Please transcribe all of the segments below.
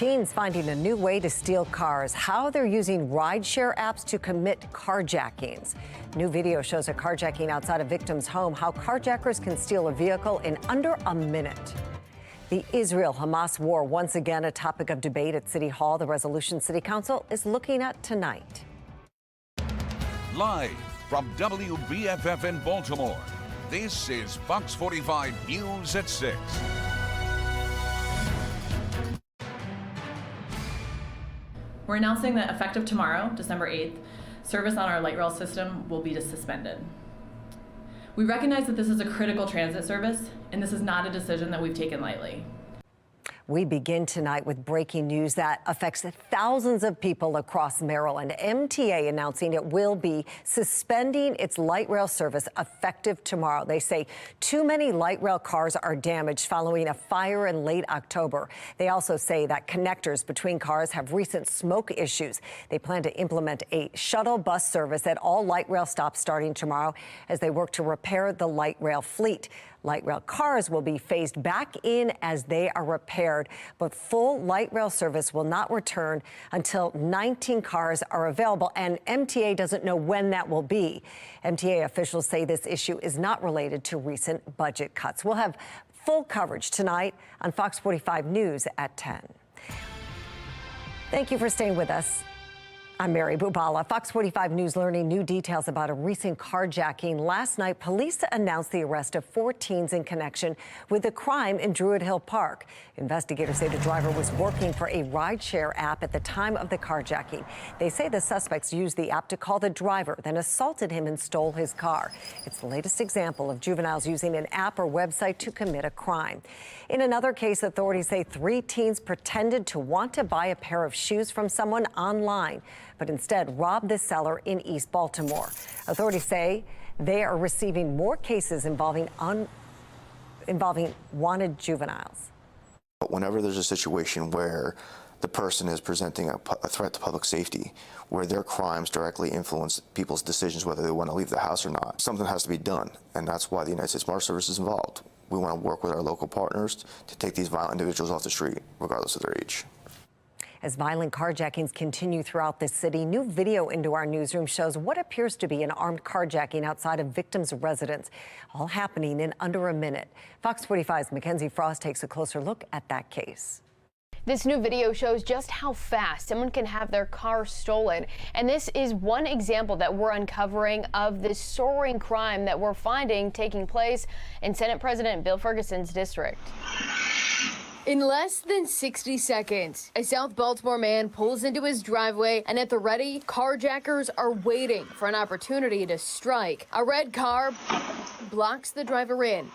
Teens finding a new way to steal cars, how they're using rideshare apps to commit carjackings. New video shows a carjacking outside a victim's home, how carjackers can steal a vehicle in under a minute. The Israel-Hamas war, once again a topic of debate at City Hall. The resolution City Council is looking at tonight. Live from WBFF in Baltimore, this is Fox 45 News at 6. We're announcing that effective tomorrow, December 8th, service on our light rail system will be suspended. We recognize that this is a critical transit service, and this is not a decision that we've taken lightly. We begin tonight with breaking news that affects thousands of people across Maryland. MTA announcing it will be suspending its light rail service effective tomorrow. They say too many light rail cars are damaged following a fire in late October. They also say that connectors between cars have recent smoke issues. They plan to implement a shuttle bus service at all light rail stops starting tomorrow as they work to repair the light rail fleet. Light rail cars will be phased back in as they are repaired, but full light rail service will not return until 19 cars are available, and MTA doesn't know when that will be. MTA officials say this issue is not related to recent budget cuts. We'll have full coverage tonight on Fox 45 News at 10. Thank you for staying with us. I'm Mary Bubala. Fox 45 News learning new details about a recent carjacking. Last night, police announced the arrest of 4 teens in connection with the crime in Druid Hill Park. Investigators say the driver was working for a rideshare app at the time of the carjacking. They say the suspects used the app to call the driver, then assaulted him and stole his car. It's the latest example of juveniles using an app or website to commit a crime. In another case, authorities say 3 teens pretended to want to buy a pair of shoes from someone online, but instead robbed the seller in East Baltimore. Authorities say they are receiving more cases involving wanted juveniles. But whenever there's a situation where the person is presenting a threat to public safety, where their crimes directly influence people's decisions whether they want to leave the house or not, something has to be done, and that's why the United States Marshal Service is involved. We want to work with our local partners to take these violent individuals off the street, regardless of their age. As violent carjackings continue throughout the city, new video into our newsroom shows what appears to be an armed carjacking outside a victim's residence, all happening in under a minute. Fox 45's Mackenzie Frost takes a closer look at that case. This new video shows just how fast someone can have their car stolen. And this is one example that we're uncovering of this soaring crime that we're finding taking place in Senate President Bill Ferguson's district. In less than 60 seconds, a South Baltimore man pulls into his driveway, and at the ready, carjackers are waiting for an opportunity to strike. A red car blocks the driver in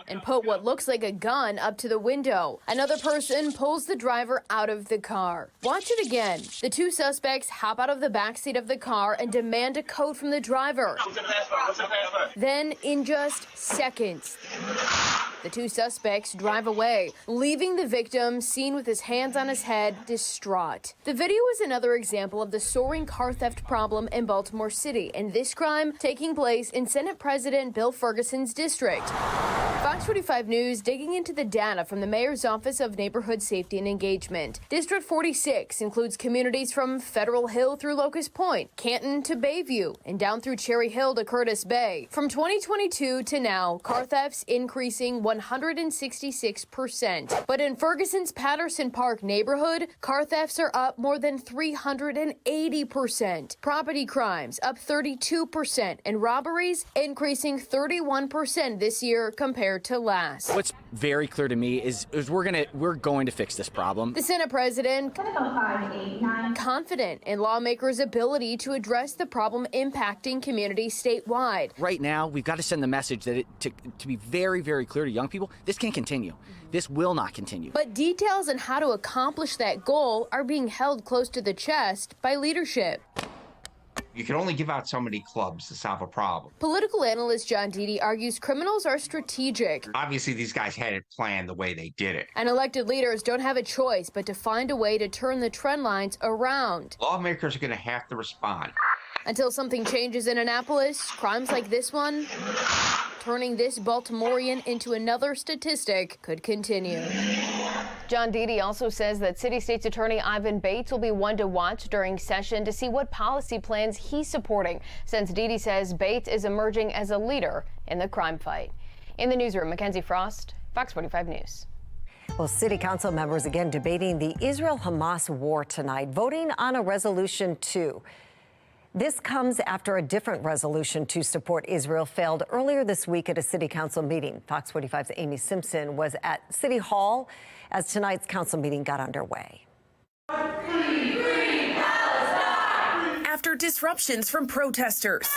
and put what looks like a gun up to the window. Another person pulls the driver out of the car. Watch it again. The 2 suspects hop out of the backseat of the car and demand a code from the driver. Then, in just seconds, the 2 suspects drive away, leaving the victim seen with his hands on his head, distraught. The video is another example of the soaring car theft problem in Baltimore City, and this crime taking place in Senate President Bill Ferguson's district. Fox 45 News digging into the data from the Mayor's Office of Neighborhood Safety and Engagement. District 46 includes communities from Federal Hill through Locust Point, Canton to Bayview, and down through Cherry Hill to Curtis Bay. From 2022 to now, car thefts increasing 166%. But in Ferguson's Patterson Park neighborhood, car thefts are up more than 380%. Property crimes up 32%, and robberies increasing 31% this year compared to last. What's very clear to me is we're going to fix this problem. The Senate President confident in lawmakers' ability to address the problem impacting communities statewide. Right now, we've got to send the message that to be very, very clear to young people, this can't continue. This will not continue. But details on how to accomplish that goal are being held close to the chest by leadership. You can only give out so many clubs to solve a problem. Political analyst John Deedy argues criminals are strategic. Obviously, these guys had it planned the way they did it. And elected leaders don't have a choice but to find a way to turn the trend lines around. Lawmakers are going to have to respond. Until something changes in Annapolis, crimes like this one, turning this Baltimorean into another statistic, could continue. John Deedy also says that City State's Attorney Ivan Bates will be one to watch during session to see what policy plans he's supporting, since Deedy says Bates is emerging as a leader in the crime fight. In the newsroom, Mackenzie Frost, Fox 45 News. Well, city council members again debating the Israel-Hamas war tonight, voting on a resolution 2. This comes after a different resolution to support Israel failed earlier this week at a city council meeting. Fox 45's Amy Simpson was at City Hall as tonight's council meeting got underway. After disruptions from protesters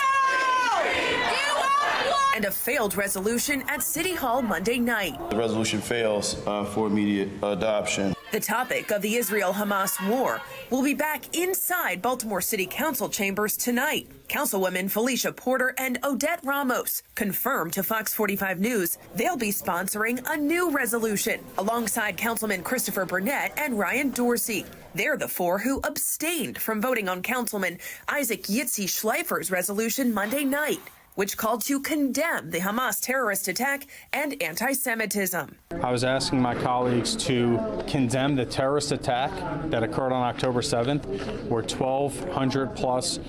and a failed resolution at City Hall Monday night. The resolution fails for immediate adoption. The topic of the Israel-Hamas war will be back inside Baltimore City Council chambers tonight. Councilwomen Felicia Porter and Odette Ramos confirmed to Fox 45 News they'll be sponsoring a new resolution alongside Councilman Christopher Burnett and Ryan Dorsey. They're the four who abstained from voting on Councilman Isaac Yitzi Schleifer's resolution Monday night, which called to condemn the Hamas terrorist attack and anti-Semitism. I was asking my colleagues to condemn the terrorist attack that occurred on October 7th, where 1,200 plus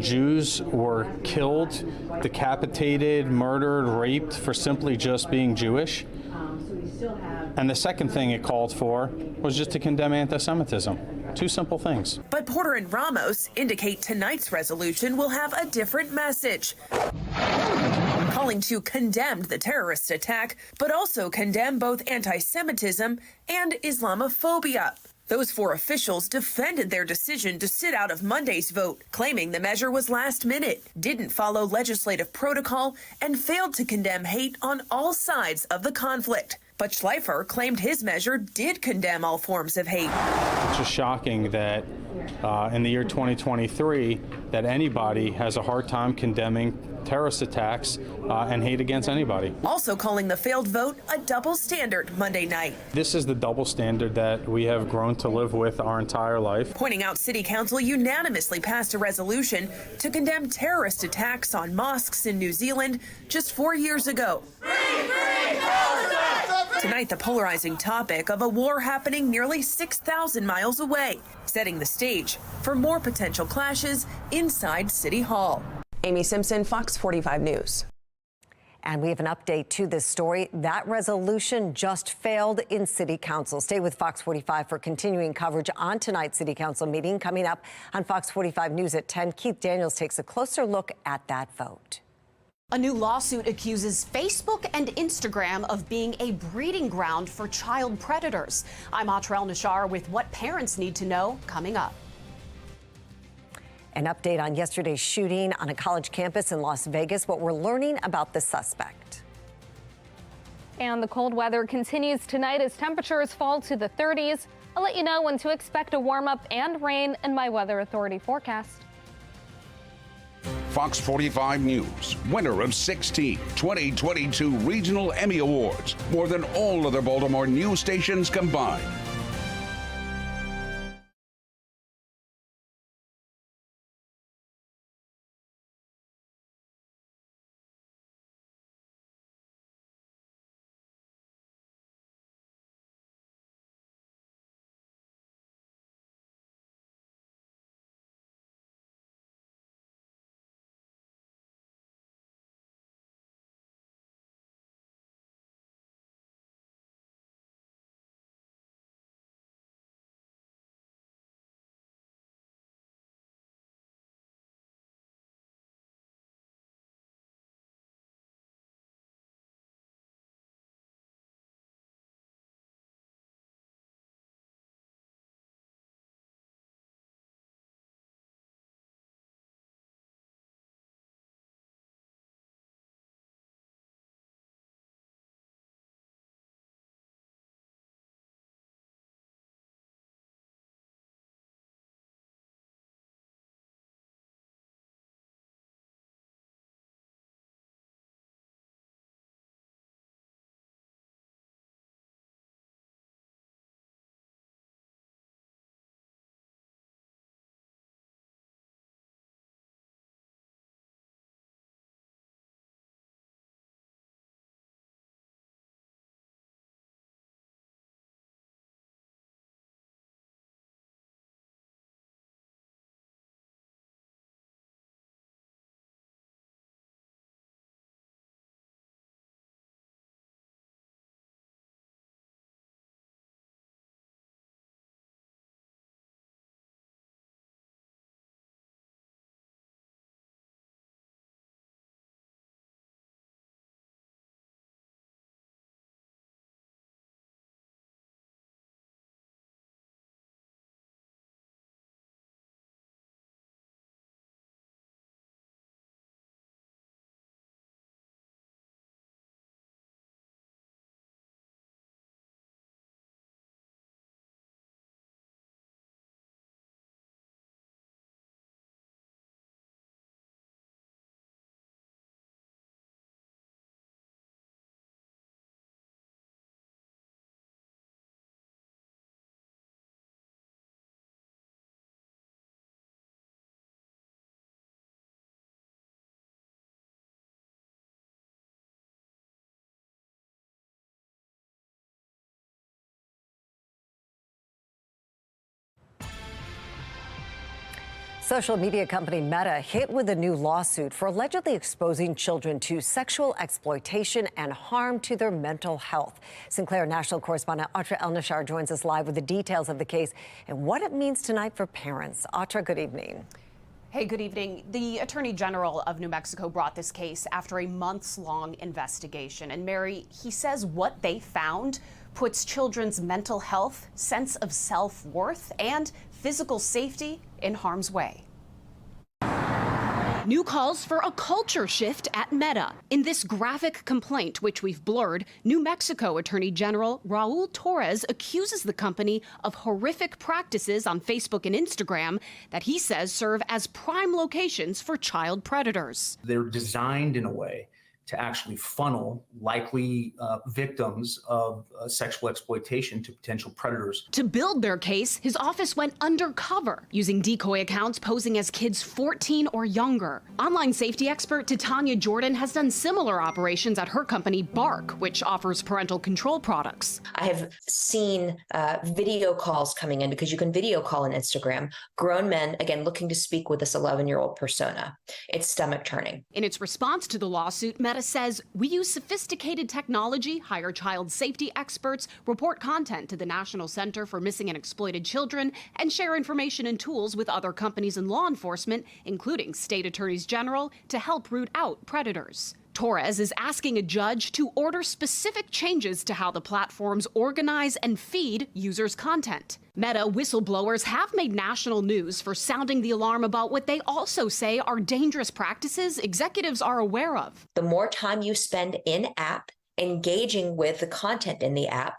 Jews were killed, decapitated, murdered, raped for simply just being Jewish. And the second thing it called for was just to condemn anti-Semitism. Two simple things. But Porter and Ramos indicate tonight's resolution will have a different message, calling to condemn the terrorist attack, but also condemn both anti-Semitism and Islamophobia. Those four officials defended their decision to sit out of Monday's vote, claiming the measure was last minute, didn't follow legislative protocol, and failed to condemn hate on all sides of the conflict. But Schleifer claimed his measure did condemn all forms of hate. It's just shocking that in the year 2023 that anybody has a hard time condemning terrorist attacks and hate against anybody. Also calling the failed vote a double standard Monday night. This is the double standard that we have grown to live with our entire life. Pointing out City Council unanimously passed a resolution to condemn terrorist attacks on mosques in New Zealand just 4 years ago. Tonight, the polarizing topic of a war happening nearly 6,000 miles away, setting the stage for more potential clashes inside City Hall. Amy Simpson, Fox 45 News. And we have an update to this story. That resolution just failed in City Council. Stay with Fox 45 for continuing coverage on tonight's City Council meeting. Coming up on Fox 45 News at 10, Keith Daniels takes a closer look at that vote. A new lawsuit accuses Facebook and Instagram of being a breeding ground for child predators. I'm Atrell Nashar with what parents need to know coming up. An update on yesterday's shooting on a college campus in Las Vegas, what we're learning about the suspect. And the cold weather continues tonight as temperatures fall to the 30s. I'll let you know when to expect a warm up and rain in my Weather Authority forecast. Fox 45 News, winner of 16 2022 Regional Emmy Awards, more than all other Baltimore news stations combined. Social media company Meta hit with a new lawsuit for allegedly exposing children to sexual exploitation and harm to their mental health. Sinclair national correspondent Atra El-Nashar joins us live with the details of the case and what it means tonight for parents. Atra, good evening. Hey, good evening. The Attorney General of New Mexico brought this case after a months-long investigation. And Mary, he says what they found puts children's mental health, sense of self-worth, and physical safety in harm's way. New calls for a culture shift at Meta. In this graphic complaint, which we've blurred, New Mexico Attorney General Raul Torres accuses the company of horrific practices on Facebook and Instagram that he says serve as prime locations for child predators. They're designed in a way to actually funnel likely victims of sexual exploitation to potential predators. To build their case, his office went undercover, using decoy accounts posing as kids 14 or younger. Online safety expert Titania Jordan has done similar operations at her company, Bark, which offers parental control products. I have seen video calls coming in, because you can video call on Instagram, grown men, again, looking to speak with this 11-year-old persona. It's stomach turning. In its response to the lawsuit, Meta says, we use sophisticated technology, hire child safety experts, report content to the National Center for Missing and Exploited Children, and share information and tools with other companies and law enforcement, including state attorneys general, to help root out predators. Torres is asking a judge to order specific changes to how the platforms organize and feed users' content. Meta whistleblowers have made national news for sounding the alarm about what they also say are dangerous practices executives are aware of. The more time you spend in-app engaging with the content in the app,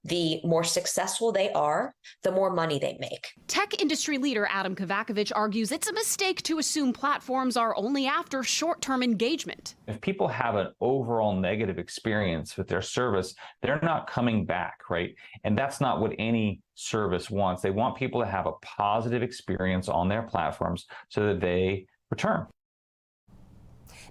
the more successful they are, the more money they make. Tech industry leader Adam Kovacevic argues it's a mistake to assume platforms are only after short-term engagement. If people have an overall negative experience with their service, they're not coming back, right? And that's not what any service wants. They want people to have a positive experience on their platforms so that they return.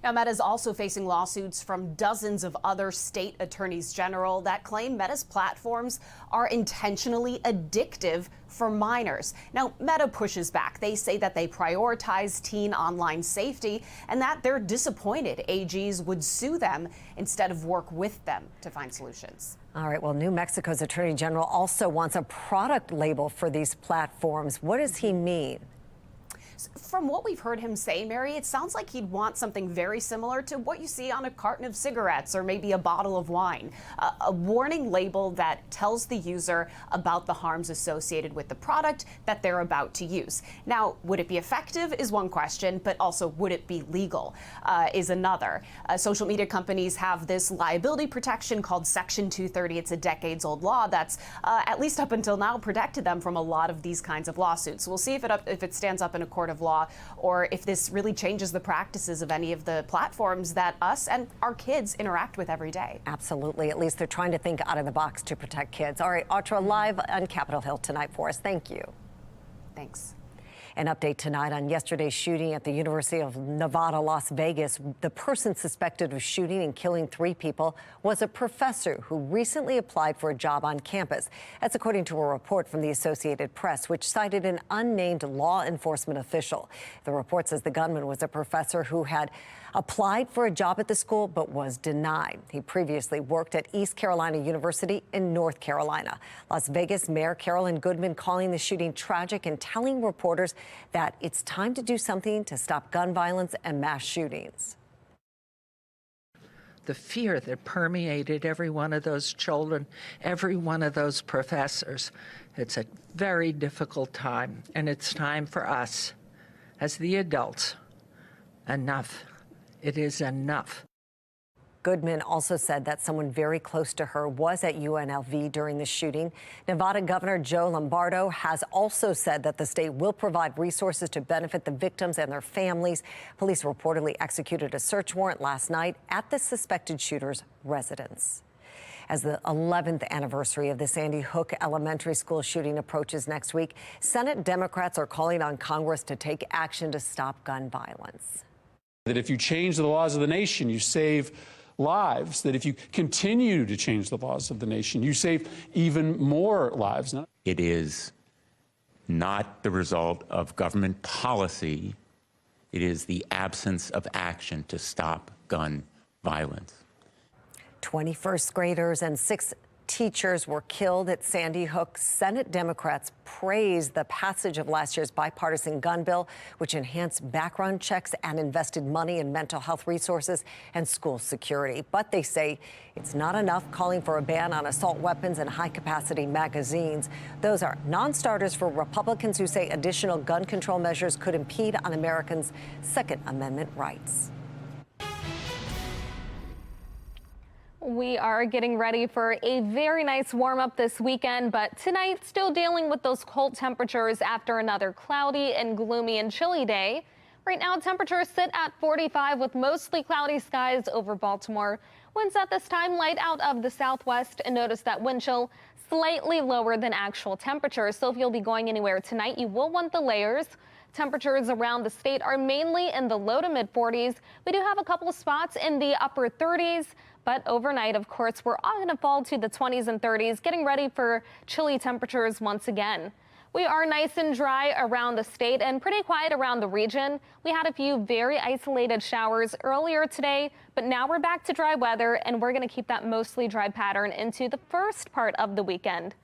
Now, Meta is also facing lawsuits from dozens of other state attorneys general that claim Meta's platforms are intentionally addictive for minors. Now, Meta pushes back. They say that they prioritize teen online safety and that they're disappointed AGs would sue them instead of work with them to find solutions. All right, well, New Mexico's Attorney General also wants a product label for these platforms. What does he mean? From what we've heard him say, Mary, it sounds like he'd want something very similar to what you see on a carton of cigarettes or maybe a bottle of wine. A warning label that tells the user about the harms associated with the product that they're about to use. Now, would it be effective is one question, but also would it be legal is another. Social media companies have this liability protection called Section 230. It's a decades-old law that's, at least up until now, protected them from a lot of these kinds of lawsuits. We'll see if it stands up in a court of law, or if this really changes the practices of any of the platforms that us and our kids interact with every day. Absolutely. At least they're trying to think out of the box to protect kids. All right, Atra, live on Capitol Hill tonight for us. Thank you. Thanks. An update tonight on yesterday's shooting at the University of Nevada, Las Vegas. The person suspected of shooting and killing 3 people was a professor who recently applied for a job on campus. That's according to a report from the Associated Press, which cited an unnamed law enforcement official. The report says the gunman was a professor who had applied for a job at the school but was denied. He previously worked at East Carolina University in North Carolina. Las Vegas Mayor Carolyn Goodman calling the shooting tragic and telling reporters that it's time to do something to stop gun violence and mass shootings. The fear that permeated every one of those children, every one of those professors. It's a very difficult time, and it's time for us, as the adults, enough. It is enough. Goodman also said that someone very close to her was at UNLV during the shooting. Nevada Governor Joe Lombardo has also said that the state will provide resources to benefit the victims and their families. Police reportedly executed a search warrant last night at the suspected shooter's residence. As the 11th anniversary of the Sandy Hook Elementary School shooting approaches next week, Senate Democrats are calling on Congress to take action to stop gun violence. That if you change the laws of the nation, you save lives. That if you continue to change the laws of the nation, you save even more lives. It is not the result of government policy. It is the absence of action to stop gun violence. 21st graders and 6 teachers were killed at Sandy Hook. Senate Democrats praised the passage of last year's bipartisan gun bill, which enhanced background checks and invested money in mental health resources and school security. But they say it's not enough, calling for a ban on assault weapons and high-capacity magazines. Those are non-starters for Republicans who say additional gun control measures could impede on Americans' Second Amendment rights. We are getting ready for a very nice warm up this weekend, but tonight still dealing with those cold temperatures after another cloudy and gloomy and chilly day. Right now, temperatures sit at 45 with mostly cloudy skies over Baltimore. Winds at this time light out of the southwest, and notice that wind chill slightly lower than actual temperatures. So if you'll be going anywhere tonight, you will want the layers. Temperatures around the state are mainly in the low to mid 40s. We do have a couple of spots in the upper 30s. But overnight, of course, we're all going to fall to the 20s and 30s, getting ready for chilly temperatures once again. We are nice and dry around the state and pretty quiet around the region. We had a few very isolated showers earlier today, but now we're back to dry weather, and we're going to keep that mostly dry pattern into the first part of the weekend.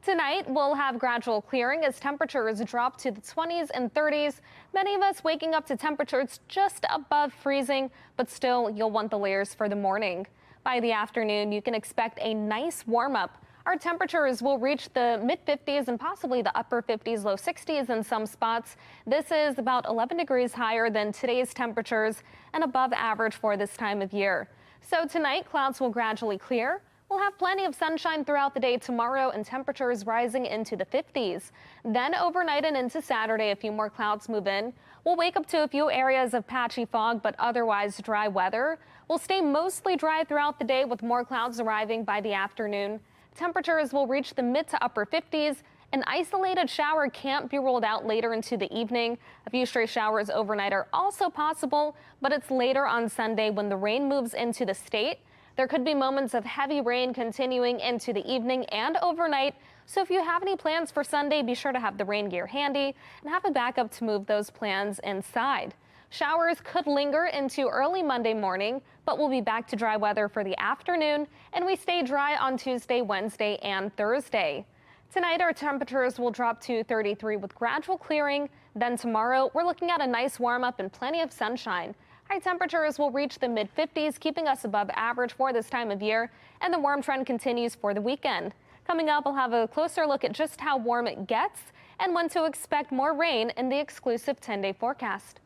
Tonight, we'll have gradual clearing as temperatures drop to the 20s and 30s. Many of us waking up to temperatures just above freezing, but still, you'll want the layers for the morning. By the afternoon, you can expect a nice warm up. Our temperatures will reach the mid 50s and possibly the upper 50s, low 60s in some spots. This is about 11 degrees higher than today's temperatures and above average for this time of year. So tonight, clouds will gradually clear. We'll have plenty of sunshine throughout the day tomorrow and temperatures rising into the 50s. Then overnight and into Saturday, a few more clouds move in. We'll wake up to a few areas of patchy fog, but otherwise dry weather. We'll stay mostly dry throughout the day with more clouds arriving by the afternoon. Temperatures will reach the mid to upper 50s. An isolated shower can't be ruled out later into the evening. A few stray showers overnight are also possible, but it's later on Sunday when the rain moves into the state. There could be moments of heavy rain continuing into the evening and overnight. So if you have any plans for Sunday, be sure to have the rain gear handy and have a backup to move those plans inside. Showers could linger into early Monday morning, but we'll be back to dry weather for the afternoon, and we stay dry on Tuesday, Wednesday, and Thursday. Tonight, our temperatures will drop to 33 with gradual clearing. Then tomorrow, we're looking at a nice warm up and plenty of sunshine. High temperatures will reach the mid 50s, keeping us above average for this time of year, and the warm trend continues for the weekend. Coming up, we'll have a closer look at just how warm it gets and when to expect more rain in the exclusive 10-day forecast.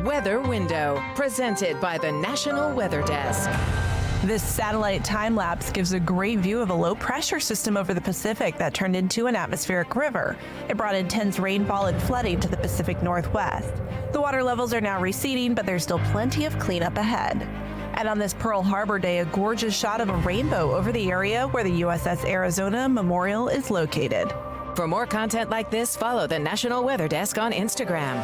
Weather Window, presented by the National Weather Desk. This satellite time lapse gives a great view of a low pressure system over the Pacific that turned into an atmospheric river. It brought intense rainfall and flooding to the Pacific Northwest. The water levels are now receding, but there's still plenty of cleanup ahead. And on this Pearl Harbor Day, a gorgeous shot of a rainbow over the area where the USS Arizona Memorial is located. For more content like this, follow the National Weather Desk on Instagram.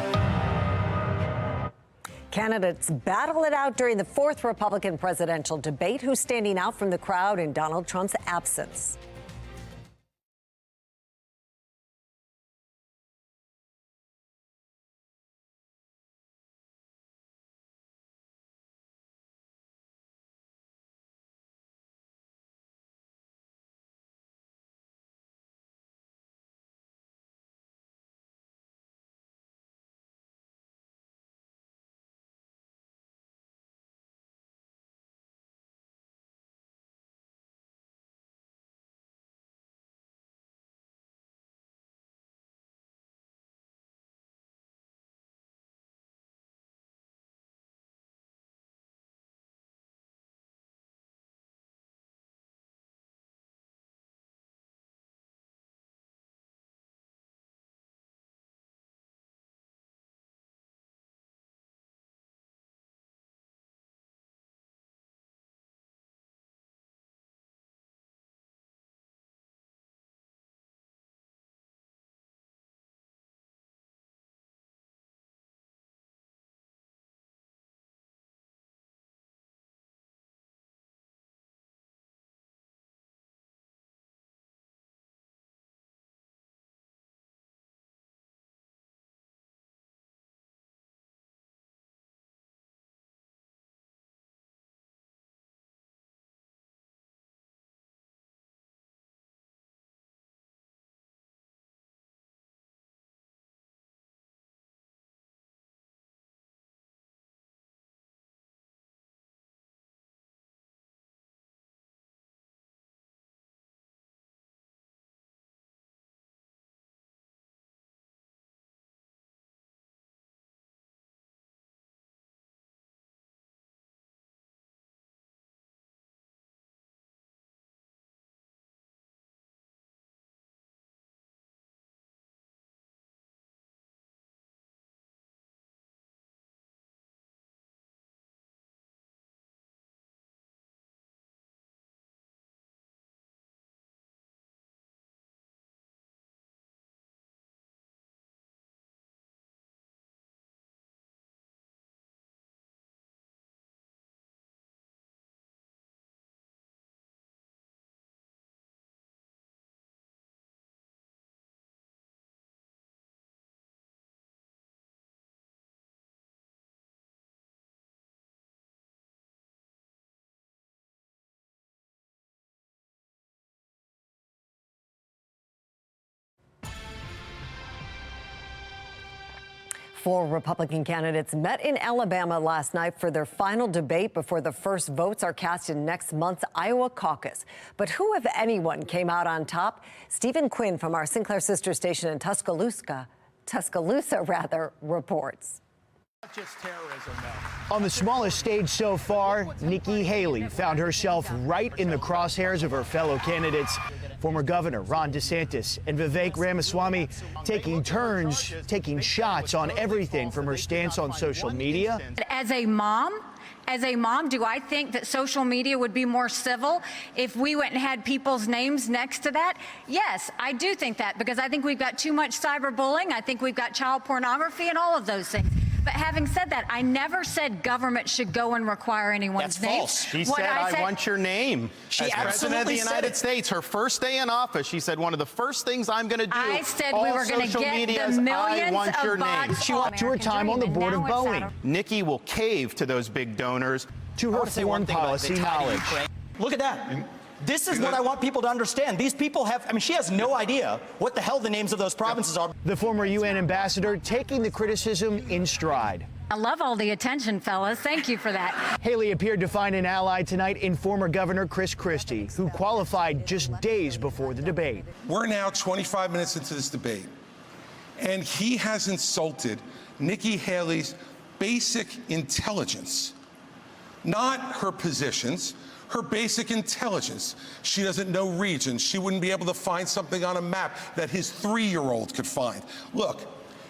Candidates battle it out during the 4th Republican presidential debate. Who's standing out from the crowd in Donald Trump's absence? 4 Republican candidates met in Alabama last night for their final debate before the first votes are cast in next month's Iowa caucus. But who, if anyone, came out on top? Stephen Quinn from our Sinclair sister station in Tuscaloosa, reports. Just terrorism, on the smallest stage so far, Nikki Haley found herself right in the crosshairs of her fellow candidates. Former Governor Ron DeSantis and Vivek Ramaswamy taking turns, taking shots on everything from her stance on social media. As a mom, do I think that social media would be more civil if we went and had people's names next to that? Yes, I do think that, because I think we've got too much cyberbullying. I think we've got child pornography and all of those things. But having said that, I never said government should go and require anyone's name. That's false. She said, I want your name. She as President of the United States, her first day in office, she said, one of the first things I'm going to do, I said we were going to get the millions of bots. She walked to her time on the board of Boeing. Nikki will cave to those big donors. To her foreign policy knowledge. Look at that. This is what I want people to understand. These people have, she has no idea what the hell the names of those provinces are. The former UN ambassador taking the criticism in stride. I love all the attention, fellas. Thank you for that. Haley appeared to find an ally tonight in former Governor Chris Christie, who qualified just days before the debate. We're now 25 minutes into this debate, and he has insulted Nikki Haley's basic intelligence, not her positions, her basic intelligence. She doesn't know regions. She wouldn't be able to find something on a map that his 3-year-old could find. Look,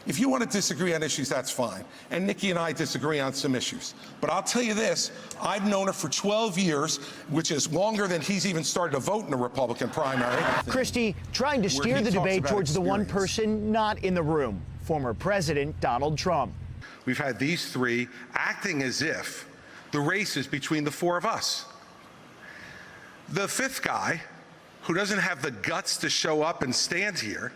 if you want to disagree on issues, that's fine. And Nikki and I disagree on some issues. But I'll tell you this, I've known her for 12 years, which is longer than he's even started to vote in the Republican primary. Christie trying to steer the debate towards the one person not in the room, former President Donald Trump. We've had these three acting as if the race is between the 4 of us. The 5th guy, who doesn't have the guts to show up and stand here,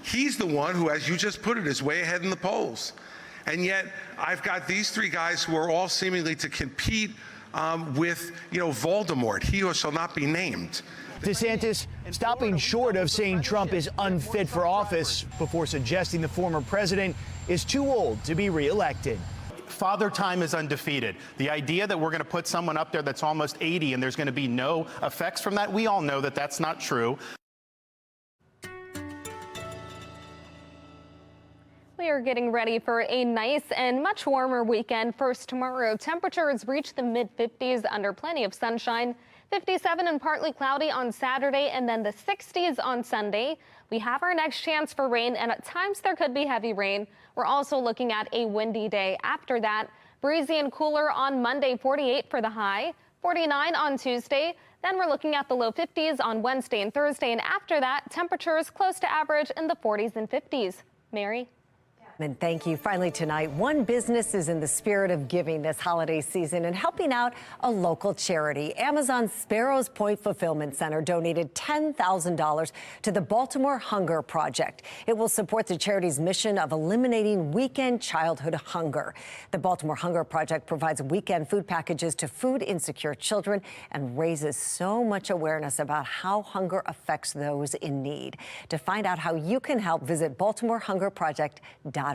he's the one who, as you just put it, is way ahead in the polls. And yet, I've got these 3 guys who are all seemingly to compete with, Voldemort, he who shall not be named. DeSantis stopping short of saying Trump is unfit for office before suggesting the former president is too old to be reelected. Father Time is undefeated. The idea that we're going to put someone up there that's almost 80 and there's going to be no effects from that, we all know that that's not true. We are getting ready for a nice and much warmer weekend. First tomorrow, temperatures reach the mid-50s under plenty of sunshine. 57 and partly cloudy on Saturday, and then the 60s on Sunday. We have our next chance for rain, and at times there could be heavy rain. We're also looking at a windy day after that. Breezy and cooler on Monday, 48 for the high, 49 on Tuesday. Then we're looking at the low 50s on Wednesday and Thursday, and after that, temperatures close to average in the 40s and 50s. Mary? And thank you. Finally tonight, one business is in the spirit of giving this holiday season and helping out a local charity. Amazon's Sparrows Point Fulfillment Center donated $10,000 to the Baltimore Hunger Project. It will support the charity's mission of eliminating weekend childhood hunger. The Baltimore Hunger Project provides weekend food packages to food insecure children and raises so much awareness about how hunger affects those in need. To find out how you can help, visit BaltimoreHungerProject.org.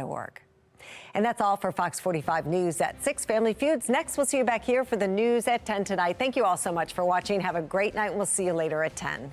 And that's all for Fox 45 News at 6 Family Feuds. Next, we'll see you back here for the news at 10 tonight. Thank you all so much for watching. Have a great night. We'll see you later at 10.